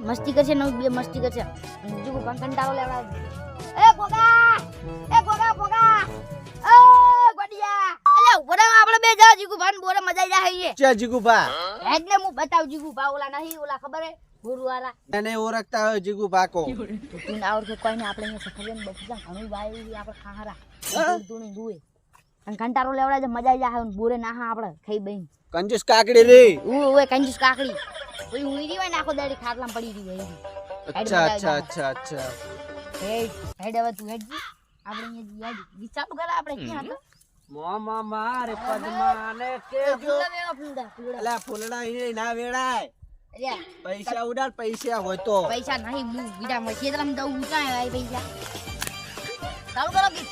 મસ્તી કરશે ને બે મસ્તી કરશે જીગુ ભાન કંટાળો લેવા એ ગોગા એ ગોગા ગોગા એ ગોડિયા અલે ઉભરા આપણે બે જા જીગુ ભાન બોરે મજા આવી જાય ચા જીગુભા હેડને હું બતાવ જીગુ ભા ઓલા નહીં ઓલા ખબર હે ગુરુવારા એને ઓળખતા હોય જીગુભા કો તો તું આવર કે કોઈને આપણે અહીંયા સફરજન બફરજન ઘણું વાય આપણે ખાહારા તું દુએ અને કંટાળો લેવડા જે મજા આવી જાય બોરે નાહા આપણે ખાઈ બઈ કંજૂસ કાકડી રે ઓય કંજૂસ કાકડી ઓય ઉઈ રી હોય નાખો દાડી ખાટલામાં પડી રહી હોય અચ્છા હેડ હવે તું હેડ આપણે અહીંયા યાદ વિચાર કર આપણે ક્યાં હતો મોમા મારે પદ્માને કેજો ફૂલડા અલા ફૂલડા ઈ ના વેડાય અરે પૈસા ઉડાડ પૈસા હોય તો પૈસા નહીં હું વિડા માં ખેતરમાં દઉં કાંઈ આય પૈસા ચાલુ કરો કે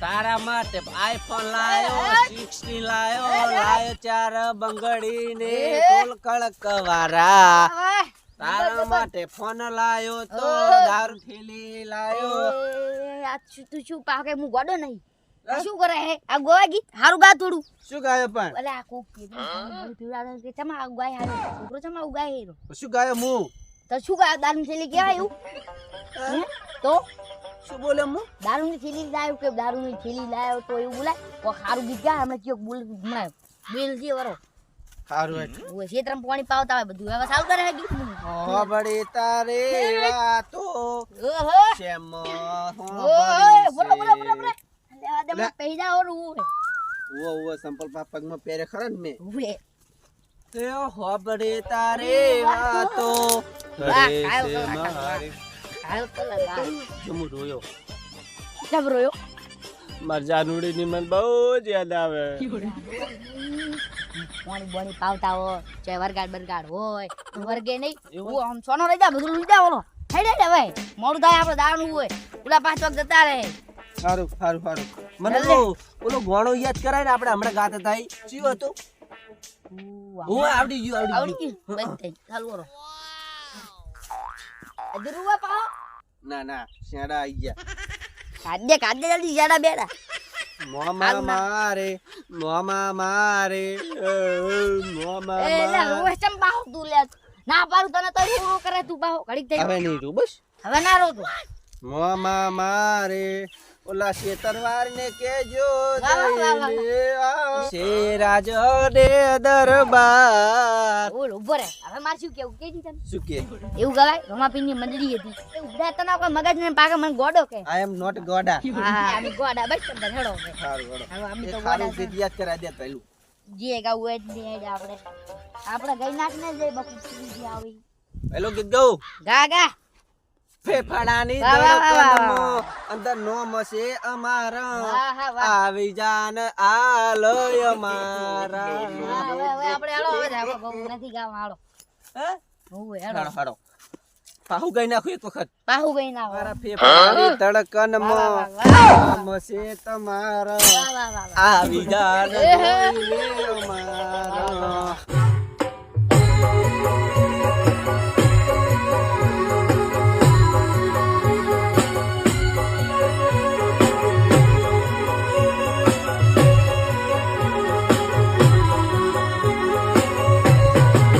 તારા માટે આઈફોન લાયો 16 લાયો ચાર બંગડી ને ટોલ કળકવારા તારા માટે ફોન લાયો તો દારૂ થેલી લાયો આ તું શું પાકે હું ગોડો નહીં શું કરે હે આ ગોવા ગીત હારું ગા થોડું શું ગાયો પણ અલે આ કોક પીવડા કે ચમા ગાય હારો છોકરો ચમા ગાય હેરો શું ગાયો હું તો શું ગાય દારૂ થેલી કેવાય એવું તો શું બોલે હું દારૂની થેલી લાયો કે દારૂની થેલી લાયો તો એવું બોલાય કો હારું ગીત ગાય હમણાં કયો બોલ હમણાં બેલ જે વરો હારું એટલે ઓય ખેતરમાં પાણી પાવતા હોય બધું હવે સાવ કરે હે ગીત હો બડી તારે વાતો ઓહો શેમ ઓય બોલો લેવા દે મને પૈસા ઓર વો સંપલ પગમાં પહેરે ખરા ને મે ઉએ એ હો બડી તારે વાતો આયો તો લગા જમુ રોયો જબરો યો માર જાનુડી ની મન બહુ જ યાદ આવે પાણી બોણી પાવતા હો ચાહે વરગાડ હોય વર્ગે નહીં હું આમ સોનો રહી જા બધું લઈ જા ઓલો હેડે હવે મોડું થાય આપણે દાવાનું હોય ઓલા 5 વાગ જતા રહે સારું મને ઓલો ગોણો યાદ કરાય ને આપણે હમણાં ગાતા હતા શું હતું હું આવડી ગયું બંધ ચાલુ કરો અદરુવા પાઓ ના શેડા આઈ ગયા કાદે જલ્દી જાડા બેડા મોમા મારે એ લે રોજ ચમ બાહો તું લે ના પાડું તને તો એવું કરે તું બાહો ઘડીક થઈ હવે નહીં રું બસ હવે ના રો તું મોમા મારે ઓલા શેતરવાર ને કેજો શેરાજ દે દરબાર ઓલ ઉભો રે હવે માર શું કેવું કેજી તને શું કે એવું ગવાય રમાપીની મંદડી હતી એ ઉડા તને કોઈ મગજ ને પાકે મને ગોડો કે આઈ એમ નોટ ગોડા હા આમી ગોડા બસ તને હેડો હવે સારું હવે આમી તો ખાલી ગોડા ગીત યાદ કરા દે પેલું જે ગાવું એ જ દે આપણે ગઈ નાખ ને જે બકુજી આવી પેલું ગીત ગાઉં ગા ફેફડાની વાહ, વાહ, વાહ, વાહ. ધડકનમાં અંદર નોમ છે અમારા વાહ હા વાહ આવી જાન આલય અમારા હવે આપણે હેડો હવે આપણે બહુ નથી ગાવા હાડો હે હું હાડો હેડો હાડો પાહુ ગઈ નાખું એક વખત પાહુ ગઈ ના મારા ફેફડાની ધડકનમાં વાહ નોમ છે તમારા વાહ વાહ આવી જાન આલય અમારા